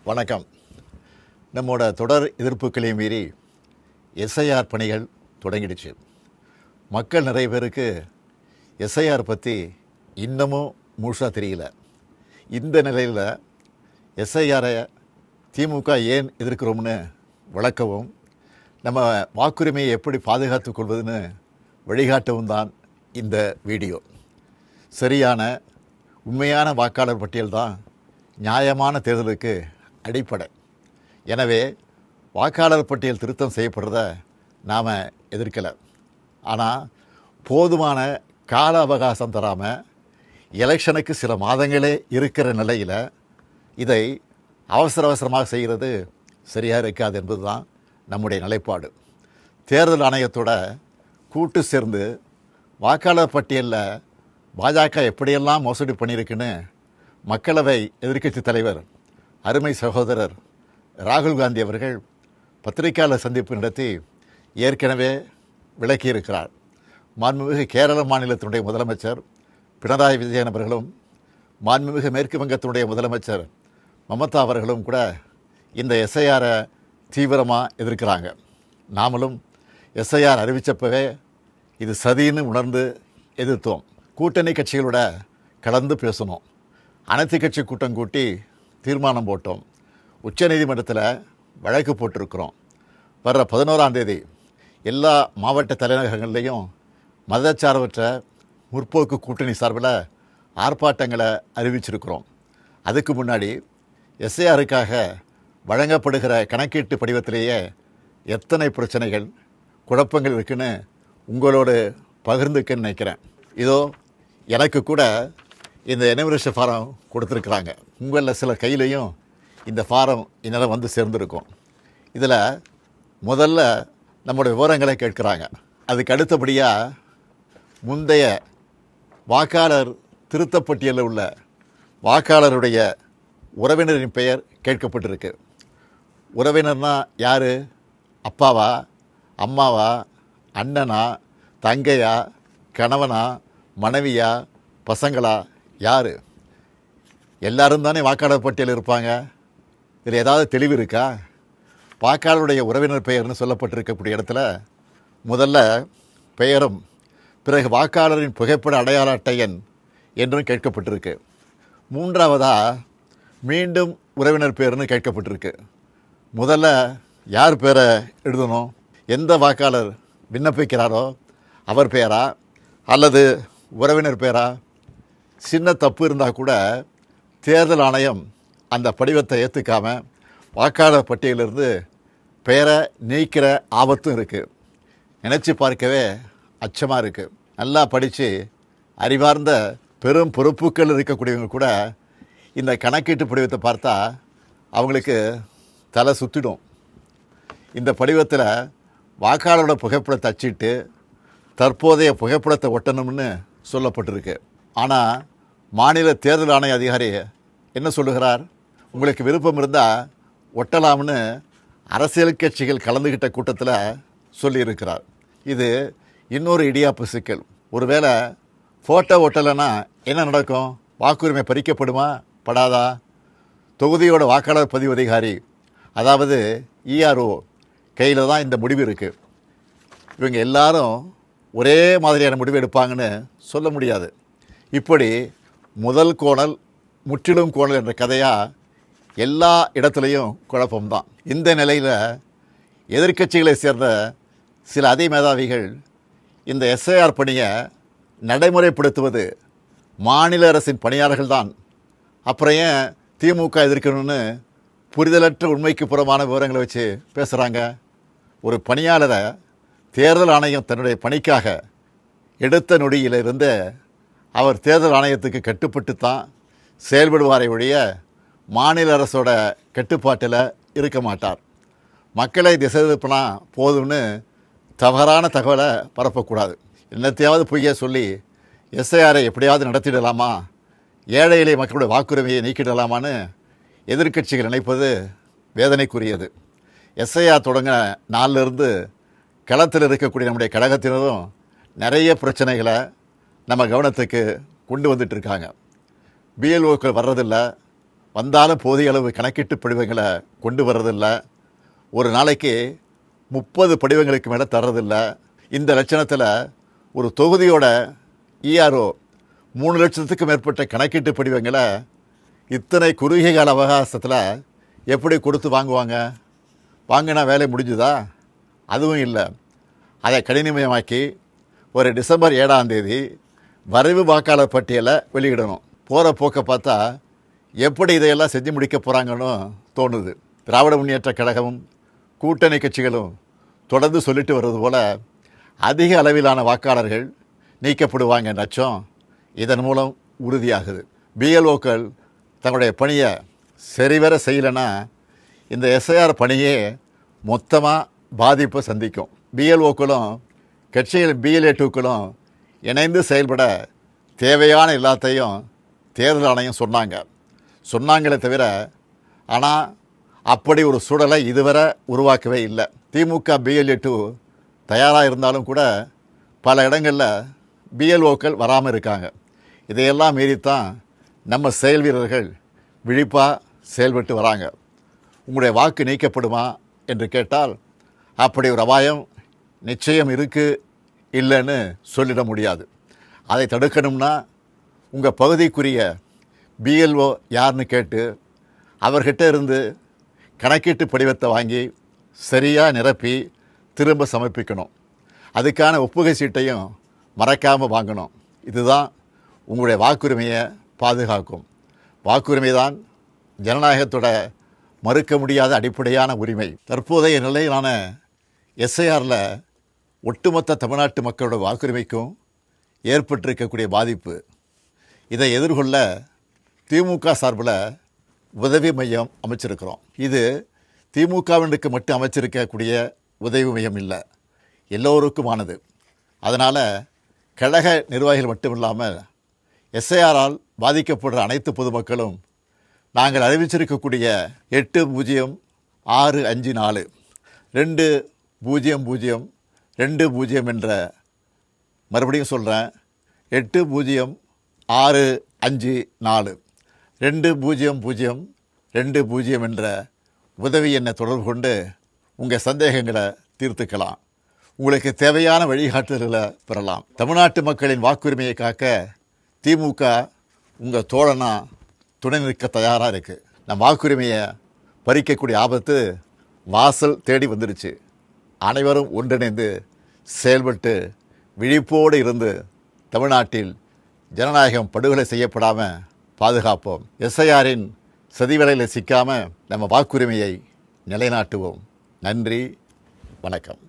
வணக்கம். நம்மோட தொடர் எதிர்ப்புகளையும் மீறி எஸ்ஐஆர் பணிகள் தொடங்கிடுச்சு. மக்கள் நிறைய பேருக்கு எஸ்ஐஆர் பற்றி இன்னமும் முழுசாக தெரியல. இந்த நிலையில் எஸ்ஐஆரை திமுக ஏன் எதிர்க்கிறோம்னு விளக்கவும், நம்ம வாக்குரிமையை எப்படி பாதுகாத்து கொள்வதுன்னு வழிகாட்டவும் தான் இந்த வீடியோ. சரியான உண்மையான வாக்காளர் பட்டியல் தான் நியாயமான தேர்தலுக்கு அடிப்படை. எனவே வாக்காளர் பட்டியல் திருத்தம் செய்யப்படுறத நாம் எதிர்க்கலை. ஆனால் போதுமான கால அவகாசம் தராமல் எலெக்ஷனுக்கு சில மாதங்களே இருக்கிற நிலையில் இதை அவசரமாக செய்கிறது சரியாக இருக்காது என்பது தான் நம்முடைய நிலைப்பாடு. தேர்தல் ஆணையத்தோட கூட்டு சேர்ந்து வாக்காளர் பட்டியலில் பாஜக எப்படியெல்லாம் மோசடி பண்ணியிருக்குன்னு மக்களவை எதிர்க்கட்சி தலைவர் அருமை சகோதரர் ராகுல் காந்தி அவர்கள் பத்திரிகையாளர் சந்திப்பு நடத்தி ஏற்கனவே விளக்கியிருக்கிறார். மாண்புமிகு கேரள மாநிலத்தினுடைய முதலமைச்சர் பினராயி விஜயன் அவர்களும் மாண்புமிகு மேற்கு வங்கத்தினுடைய முதலமைச்சர் மமதா அவர்களும் கூட இந்த எஸ்ஐஆரை தீவிரமாக எதிர்க்கிறாங்க. நாமளும் எஸ்ஐஆர் அறிவித்தப்பவே இது சதின்னு உணர்ந்து எதிர்த்தோம். கூட்டணி கட்சிகளோட கலந்து பேசணும். அனைத்து கட்சி கூட்டம் கூட்டி தீர்மானம் போட்டோம். உச்சநீதிமன்றத்தில் வழக்கு போட்டிருக்கிறோம். வர்ற 11ஆம் தேதி எல்லா மாவட்ட தலைநகரங்கள்லேயும் மதச்சார்பற்ற முற்போக்கு கூட்டணி சார்பில் ஆர்ப்பாட்டங்களை அறிவிச்சிருக்கிறோம். அதுக்கு முன்னாடி எஸ்ஐஆருக்காக வழங்கப்படுகிற கணக்கீட்டு படிவத்திலேயே எத்தனை பிரச்சனைகள் குழப்பங்கள் இருக்குன்னு உங்களோடு பகிர்ந்துக்கன்னு நினைக்கிறேன். இதோ எனக்கு கூட இந்த எனுமரேஷன் ஃபாரம் கொடுத்துருக்குறாங்க. உங்களில் சில கையிலையும் இந்த ஃபாரம் என்னால் வந்து சேர்ந்துருக்கும். இதில் முதல்ல நம்முடைய விவரங்களை கேட்குறாங்க. அதுக்கு அடுத்தபடியாக முந்தைய வாக்காளர் திருத்தப்பட்டியலில் உள்ள வாக்காளருடைய உறவினரின் பெயர் கேட்கப்பட்டிருக்கு. உறவினர்னா யார்? அப்பாவா, அம்மாவா, அண்ணனா, தங்கையா, கணவனா, மனைவியா, பசங்களா, யார்? எல்லாரும் தானே வாக்காளர் பட்டியல் இருப்பாங்க. இதில் ஏதாவது தெளிவு இருக்கா? வாக்காளருடைய உறவினர் பெயர்னு சொல்லப்பட்டிருக்கக்கூடிய இடத்துல முதல்ல பெயரும் பிறகு வாக்காளரின் புகைப்பட அடையாள அட்டை எண் என்றும் கேட்கப்பட்டிருக்கு. மூன்றாவதாக மீண்டும் உறவினர் பெயர்னு கேட்கப்பட்டிருக்கு. முதல்ல யார் பேரை எழுதணும்? எந்த வாக்காளர் விண்ணப்பிக்கிறாரோ அவர் பெயரா அல்லது உறவினர் பெயரா? சின்ன தப்பு இருந்தால் கூட தேர்தல் ஆணையம் அந்த படிவத்தை ஏற்றுக்காமல் வாக்காளர் பட்டியலிருந்து பெயரை நீக்கிற ஆபத்தும் இருக்குது. நினச்சி பார்க்கவே அச்சமாக இருக்குது. நல்லா படித்து அறிவார்ந்த பெரும் பொறுப்புகள் இருக்கக்கூடியவங்க கூட இந்த கணக்கீட்டு படிவத்தை பார்த்தா அவங்களுக்கு தலை சுற்றிடும். இந்த படிவத்தில் வாக்காளரோட புகைப்படத்தை அச்சிட்டு தற்போதைய புகைப்படத்தை ஒட்டணும்னு சொல்லப்பட்டிருக்கு. ஆனால் மாநில தேர்தல் ஆணைய அதிகாரி என்ன சொல்லுகிறார்? உங்களுக்கு விருப்பம் இருந்தால் ஒட்டலாம்னு அரசியல் கட்சிகள் கலந்துக்கிட்ட கூட்டத்தில் சொல்லியிருக்கிறார். இது இன்னொரு இடியாப்பு சிக்கல். ஒருவேளை ஃபோட்டோ ஒட்டலைன்னா என்ன நடக்கும்? வாக்குரிமை பறிக்கப்படுமா படாதா? தொகுதியோட வாக்காளர் பதிவு அதிகாரி, அதாவது இஆர்ஓ கையில் தான் இந்த முடிவு இருக்குது. இவங்க எல்லாரும் ஒரே மாதிரியான முடிவு எடுப்பாங்கன்னு சொல்ல முடியாது. இப்படி முதல் கோணல் முற்றிலும் கோணல் என்ற கதையாக எல்லா இடத்துலையும் குழப்பம்தான். இந்த நிலையில் எதிர்க்கட்சிகளை சேர்ந்த சில அதிமேதாவிகள் இந்த எஸ்ஐஆர் பணியை நடைமுறைப்படுத்துவது மாநில அரசின் பணியாளர்கள் தான், அப்புறம் ஏன் திமுக எதிர்க்கணும்னு புரிதலற்ற உண்மைக்கு புறமான விவரங்களை வச்சு பேசுகிறாங்க. ஒரு பணியாளரை தேர்தல் ஆணையம் தன்னுடைய பணிக்காக எடுத்த நொடியிலிருந்து அவர் தேர்தல் ஆணையத்துக்கு கட்டுப்பட்டு தான் செயல்படுவாரை ஒழிய மாநில அரசோட கட்டுப்பாட்டில் இருக்க மாட்டார். மக்களை திசை திருப்பினா போதும்னு தவறான தகவலை பரப்பக்கூடாது. என்னத்தையாவது பொய்ய சொல்லி எஸ்ஐஆரை எப்படியாவது நடத்திடலாமா, ஏழை எளிய மக்களுடைய வாக்குரிமையை நீக்கிடலாமான்னு எதிர்க்கட்சிகள் நினைப்பது வேதனைக்குரியது. எஸ்ஐஆர் தொடங்க நாளிலிருந்து களத்தில் இருக்கக்கூடிய நம்முடைய கழகத்தினரும் நிறைய பிரச்சனைகளை நம்ம கவனத்துக்கு கொண்டு வந்துட்டுருக்காங்க. பிஎல்ஓக்கள் வர்றதில்லை, வந்தாலும் போதிய அளவு கணக்கீட்டு படிவங்களை கொண்டு வர்றதில்ல. ஒரு நாளைக்கு 30 படிவங்களுக்கு மேலே தர்றதில்ல. இந்த லட்சணத்தில் ஒரு தொகுதியோட இஆர்ஓ 3 லட்சத்துக்கு மேற்பட்ட கணக்கீட்டு படிவங்களை இத்தனை குறுகிய கால அவகாசத்தில் எப்படி கொடுத்து வாங்குவாங்க? வாங்கினா வேலை முடிஞ்சுதா? அதுவும் இல்லை. அதை கடினமயமாக்கி ஒரு டிசம்பர் 7ஆம் தேதி வரைவு வாக்காளர் பட்டியலை வெளியிடணும். போகிற போக்கை பார்த்தா எப்படி இதையெல்லாம் செஞ்சு முடிக்க போகிறாங்கன்னு தோணுது. திராவிட முன்னேற்றக் கழகமும் கூட்டணி கட்சிகளும் தொடர்ந்து சொல்லிட்டு வர்றது போல் அதிக அளவிலான வாக்காளர்கள் நீக்கப்படுவாங்க நச்சம் இதன் மூலம் உறுதியாகுது. பிஎல்ஓக்கள் தங்களுடைய பணியை சரிவர செய்யலைன்னா இந்த எஸ்ஐஆர் பணியே மொத்தமாக பாதிப்பை சந்திக்கும். பிஎல்ஓக்களும் கட்சிகள் பிஎல்ஏ2க்களும் இணைந்து செயல்பட தேவையான எல்லாத்தையும் தேர்தல் ஆணையம் சொன்னாங்களே தவிர ஆனால் அப்படி ஒரு சூழலை இதுவரை உருவாக்கவே இல்லை. திமுக பிஎல்ஏ2 தயாராக இருந்தாலும் கூட பல இடங்களில் பிஎல்ஓக்கள் வராமல் இருக்காங்க. இதையெல்லாம் மீறித்தான் நம்ம செயல் வீரர்கள் விழிப்பாக செயல்பட்டு வராங்க. உங்களுடைய வாக்கு நீக்கப்படுமா என்று கேட்டால் அப்படி ஒரு அபாயம் நிச்சயம் இருக்குது, இல்லைன்னு சொல்லிட முடியாது. அதை தடுக்கணும்னா உங்கள் பகுதிக்குரிய பிஎல்ஓ யாருன்னு கேட்டு அவர்கிட்ட இருந்து கணக்கீட்டு படிவத்தை வாங்கி சரியாக நிரப்பி திரும்ப சமர்ப்பிக்கணும். அதுக்கான ஒப்புகை சீட்டையும் மறக்காமல் வாங்கணும். இதுதான் உங்களுடைய வாக்குரிமையை பாதுகாக்கும். வாக்குரிமை தான் ஜனநாயகத்தோட மறுக்க முடியாத அடிப்படையான உரிமை. தற்போதைய நிலையிலான எஸ்ஐஆரில் ஒட்டுமொத்த தமிழ்நாட்டு மக்களோட வாக்குரிமைக்கும் ஏற்பட்டிருக்கக்கூடிய பாதிப்பு, இதை எதிர்கொள்ள திமுக சார்பில் உதவி மையம் அமைச்சிருக்கிறோம். இது திமுகவினருக்கு மட்டும் அமைச்சிருக்கக்கூடிய உதவி மையம் இல்லை, எல்லோருக்குமானது. அதனால் கழக நிர்வாகிகள் மட்டும் இல்லாமல் எஸ்ஐஆரால் பாதிக்கப்படுற அனைத்து பொதுமக்களும் நாங்கள் அறிவிச்சிருக்கக்கூடிய 806542 200220 என்ற, மறுபடியும் சொல்கிறேன், 806542 200220 என்ற உதவி எண்ணை தொடர்பு கொண்டு உங்கள் சந்தேகங்களை தீர்த்துக்கலாம். உங்களுக்கு தேவையான வழிகாட்டுதல்களை பெறலாம். தமிழ்நாட்டு மக்களின் வாக்குரிமையை காக்க திமுக உங்கள் தோழனா துணை நிற்க தயாராக இருக்குது. நம் வாக்குரிமையை பறிக்கக்கூடிய ஆபத்து வாசல் தேடி வந்துருச்சு. அனைவரும் ஒன்றிணைந்து செயல்பட்டு விழிப்போடு இருந்து தமிழ்நாட்டில் ஜனநாயகம் படுகொலை செய்யப்படாமல் பாதுகாப்போம். எஸ்ஐஆரின் சதிவலையில் சிக்காமல் நம்ம வாக்குரிமையை நிலைநாட்டுவோம். நன்றி, வணக்கம்.